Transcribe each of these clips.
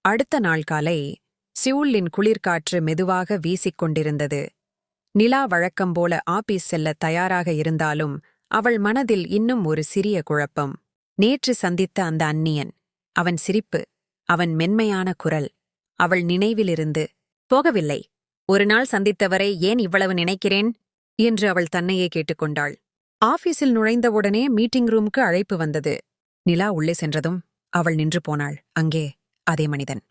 அடுத்த நாள் காலை சியூலின் குளிர்காற்று மெதுவாக வீசிக் கொண்டிருந்தது. நிலா வழக்கம்போல ஆபீஸ் செல்ல தயாராக இருந்தாலும் அவள் மனதில் இன்னும் ஒரு சிறிய குழப்பம். நேற்று சந்தித்த அந்த அந்நியன், அவன் சிரிப்பு, அவன் மென்மையான குரல், அவள் நினைவிலிருந்து போகவில்லை. ஒரு நாள் சந்தித்தவரை ஏன் இவ்வளவு நினைக்கிறேன் என்று அவள் தன்னையே கேட்டுக்கொண்டாள். ஆபீஸில் நுழைந்தவுடனே மீட்டிங் ரூமுக்கு அழைப்பு வந்தது. நிலா உள்ளே சென்றதும் அவள் நின்று போனாள். அங்கே அதே மனிதன்.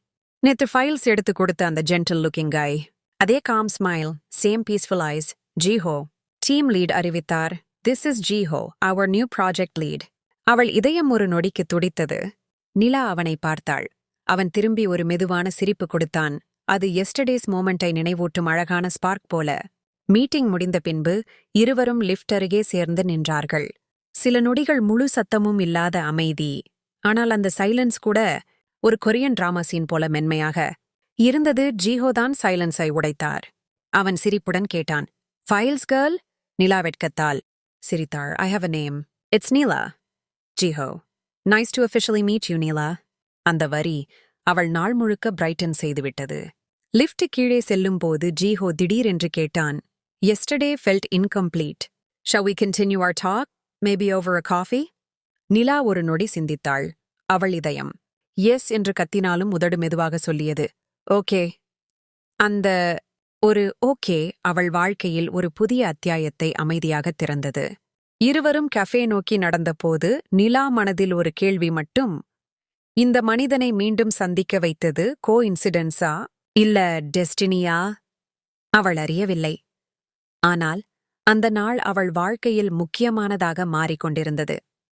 நேத்து ஃபைல்ஸ் எடுத்து கொடுத்த அந்த ஜென்டில் லுக்கிங் காய். அதே calm smile, same peaceful eyes. Jiho team lead அறிவித்தார். This is Jiho, our new project lead. அவள் இதயம் ஒரு நொடிக்கு துடித்தது. நிலா அவனை பார்த்தாள். அவன் திரும்பி ஒரு மெதுவான சிரிப்பு கொடுத்தான். அது எஸ்டர்டேஸ் மோமெண்டை நினைவூட்டும் அழகான ஸ்பார்க் போல. மீட்டிங் முடிந்த பின்பு இருவரும் லிஃப்ட் அருகே சேர்ந்து நின்றார்கள். சில நொடிகள் முழு சத்தமும் இல்லாத அமைதி. ஆனால் அந்த சைலன்ஸ் கூட ஒரு கொரியன் டிராமா சீன் போல மென்மையாக இருந்தது. ஜீஹோதான் சைலன்ஸை உடைத்தார். அவன் சிரிப்புடன் கேட்டான், ஃபைல்ஸ் கேர்ள்? நிலா வெட்கத்தாள் சிரித்தாள். I have a name. It's Neela. Jiho, nice to officially meet you Neela. அந்த வரி அவள் நாள் முழுக்க பிரைட்டன் செய்துவிட்டது. லிஃப்ட் கீழே செல்லும்போது ஜீஹோ திடீரென்று கேட்டான், yesterday felt incomplete. Shall we continue our talk? Maybe over a coffee? Nila ஒரு நொடி சிந்தித்தாள். அவள் இதயம் எஸ் என்று கத்தினாலும் உதடு மெதுவாக சொல்லியது, ஓகே. அந்த ஒரு ஓகே அவள் வாழ்க்கையில் ஒரு புதிய அத்தியாயத்தை அமைதியாக திறந்தது. இருவரும் கஃபே நோக்கி நடந்தபோது நிலா மனதில் ஒரு கேள்வி மட்டும். இந்த மனிதனை மீண்டும் சந்திக்க வைத்தது கோ இன்சிடென்ஸா இல்ல டெஸ்டினியா? அவள் அறியவில்லை. ஆனால் அந்த நாள் அவள் வாழ்க்கையில் முக்கியமானதாக மாறிக்கொண்டிருந்தது.